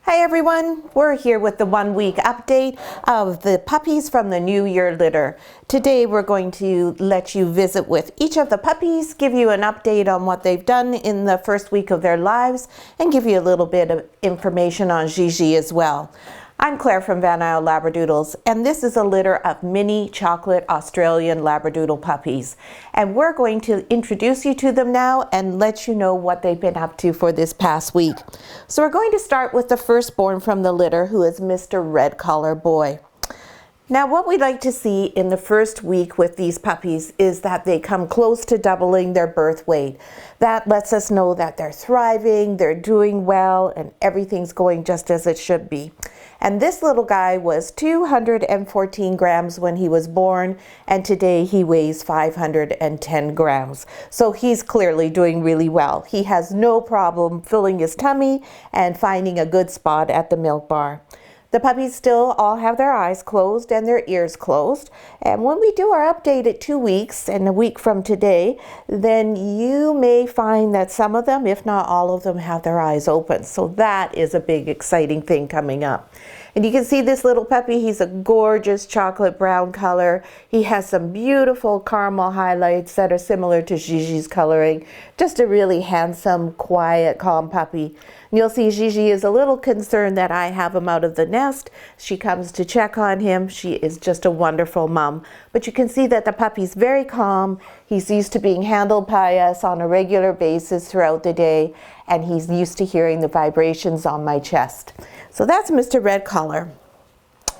Hi everyone, we're here with the 1 week update of the puppies from the New Year litter. Today we're going to let you visit with each of the puppies, give you an update on what they've done in the first week of their lives, and give you a little bit of information on GiGi as well. I'm Claire from Van Isle Labradoodles, and this is a litter of mini chocolate Australian Labradoodle puppies. And we're going to introduce you to them now and let you know what they've been up to for this past week. So we're going to start with the firstborn from the litter, who is Mr. Red Collar Boy. Now, what we'd like to see in the first week with these puppies is that they come close to doubling their birth weight. That lets us know that they're thriving, they're doing well, and everything's going just as it should be. And this little guy was 214 grams when he was born, and today he weighs 510 grams. So he's clearly doing really well. He has no problem filling his tummy and finding a good spot at the milk bar. The puppies still all have their eyes closed and their ears closed. And when we do our update at 2 weeks and a week from today, then you may find that some of them, if not all of them, have their eyes open. So that is a big, exciting thing coming up. And you can see this little puppy, he's a gorgeous chocolate brown color. He has some beautiful caramel highlights that are similar to GiGi's coloring. Just a really handsome, quiet, calm puppy. And you'll see GiGi is a little concerned that I have him out of the nest. She comes to check on him. She is just a wonderful mom. But you can see that the puppy's very calm. He's used to being handled by us on a regular basis throughout the day, and he's used to hearing the vibrations on my chest. So that's Mr. Red Collar.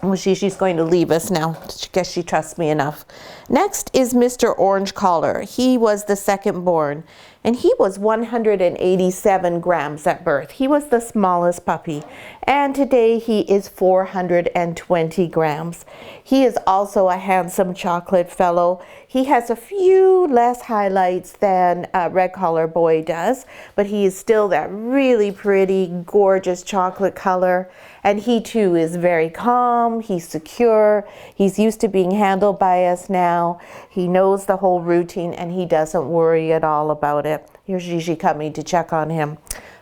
Well, she's going to leave us now. I guess she trusts me enough. Next is Mr. Orange Collar. He was the second born, and he was 187 grams at birth. He was the smallest puppy, and today he is 420 grams. He is also a handsome chocolate fellow. He has a few less highlights than Red Collar Boy does, but he is still that really pretty, gorgeous chocolate color. And he too is very calm, he's secure, he's used to being handled by us now. He knows the whole routine and he doesn't worry at all about it. Here's GiGi coming to check on him.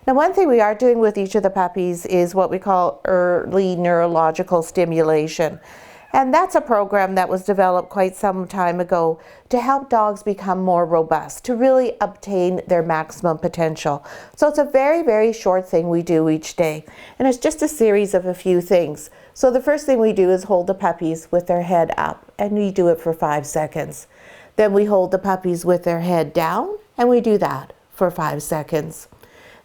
Now, one thing we are doing with each of the puppies is what we call early neurological stimulation. And that's a program that was developed quite some time ago to help dogs become more robust, to really obtain their maximum potential. So it's a very, very short thing we do each day. And it's just a series of a few things. So the first thing we do is hold the puppies with their head up, and we do it for 5 seconds. Then we hold the puppies with their head down, and we do that for 5 seconds.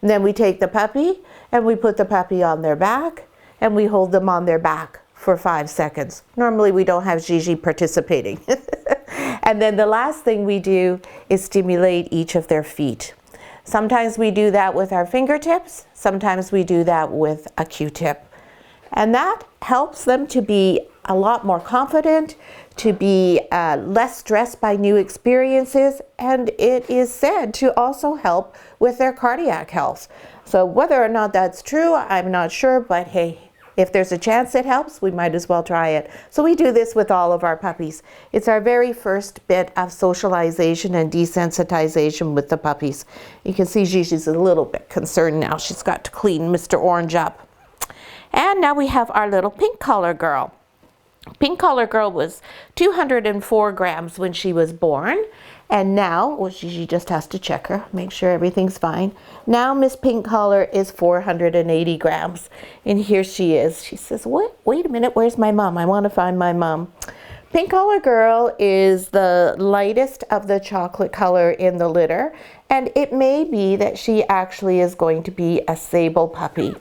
And then we take the puppy, and we put the puppy on their back, and we hold them on their back for 5 seconds. Normally we don't have GiGi participating. And then the last thing we do is stimulate each of their feet. Sometimes we do that with our fingertips, sometimes we do that with a Q-tip. And that helps them to be a lot more confident, to be less stressed by new experiences, and it is said to also help with their cardiac health. So whether or not that's true, I'm not sure, but hey, if there's a chance it helps, we might as well try it. So we do this with all of our puppies. It's our very first bit of socialization and desensitization with the puppies. You can see GiGi's a little bit concerned now. She's got to clean Mr. Orange up. And now we have our little pink collar girl. Pink collar girl was 204 grams when she was born. And now, well, GiGi just has to check her, make sure everything's fine. Now Miss Pink Collar is 480 grams. And here she is. She says, what? Wait a minute, where's my mom? I want to find my mom. Pink Collar Girl is the lightest of the chocolate color in the litter. And it may be that she actually is going to be a sable puppy.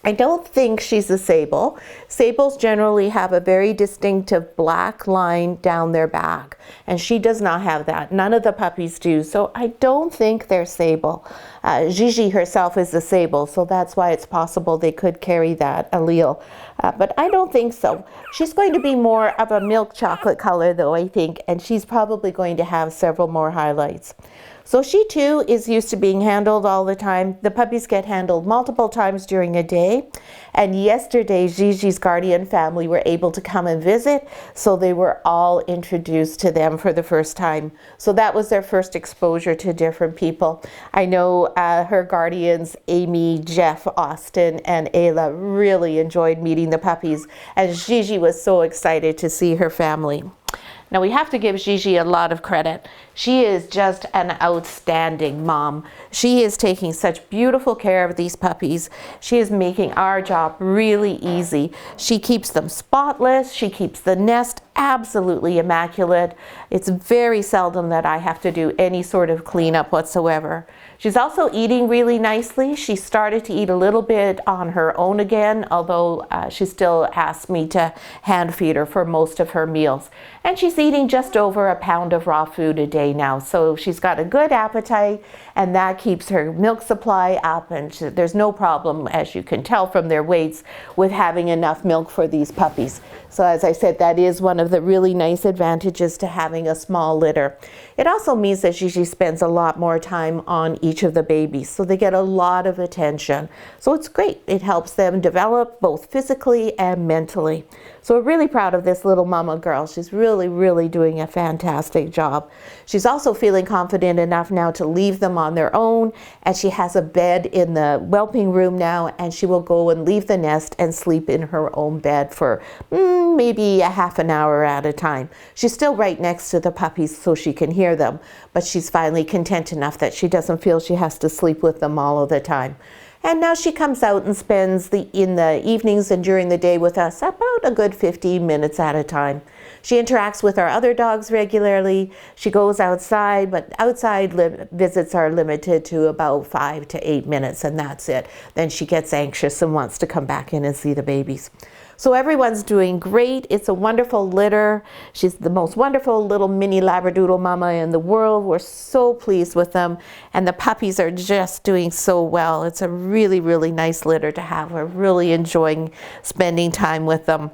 I don't think she's a sable. Sables generally have a very distinctive black line down their back, and she does not have that. None of the puppies do, so I don't think they're sable. GiGi herself is a sable, so that's why it's possible they could carry that allele. But I don't think so. She's going to be more of a milk chocolate color though, I think, and she's probably going to have several more highlights. So she too is used to being handled all the time. The puppies get handled multiple times during a day. And yesterday, GiGi's guardian family were able to come and visit, so they were all introduced to them for the first time. So that was their first exposure to different people. I know her guardians, Amy, Jeff, Austin, and Ayla, really enjoyed meeting the puppies, and Gigi was so excited to see her family. Now we have to give Gigi a lot of credit. She is just an outstanding mom. She is taking such beautiful care of these puppies. She is making our job really easy. She keeps them spotless. She keeps the nest absolutely immaculate. It's very seldom that I have to do any sort of cleanup whatsoever. She's also eating really nicely. She started to eat a little bit on her own again, although she still asks me to hand feed her for most of her meals. And she's eating just over a pound of raw food a day now. So she's got a good appetite, and that keeps her milk supply up, and there's no problem, as you can tell from their weights, with having enough milk for these puppies. So as I said, that is one of the really nice advantages to having a small litter. It also means that Gigi spends a lot more time on each of the babies, so they get a lot of attention. So it's great. It helps them develop both physically and mentally. So we're really proud of this little mama girl. She's really doing a fantastic job. She's also feeling confident enough now to leave them on their own, and she has a bed in the whelping room now, and she will go and leave the nest and sleep in her own bed for maybe a half an hour at a time. She's still right next to the puppies so she can hear them, but she's finally content enough that she doesn't feel she has to sleep with them all of the time. And now she comes out and spends in the evenings and during the day with us about a good 15 minutes at a time. She interacts with our other dogs regularly. She goes outside, but outside visits are limited to about 5 to 8 minutes, and that's it. Then she gets anxious and wants to come back in and see the babies. So everyone's doing great. It's a wonderful litter. She's the most wonderful little mini Labradoodle Mama in the world. We're so pleased with them. And the puppies are just doing so well. It's a really nice litter to have. We're really enjoying spending time with them.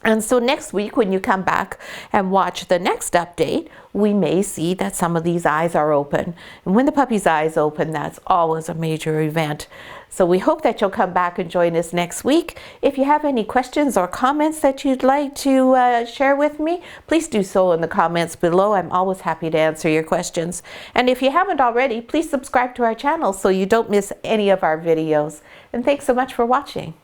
And so next week, when you come back and watch the next update, we may see that some of these eyes are open. And when the puppy's eyes open, that's always a major event. So we hope that you'll come back and join us next week. If you have any questions or comments that you'd like to share with me, please do so in the comments below. I'm always happy to answer your questions. And if you haven't already, please subscribe to our channel so you don't miss any of our videos. And thanks so much for watching.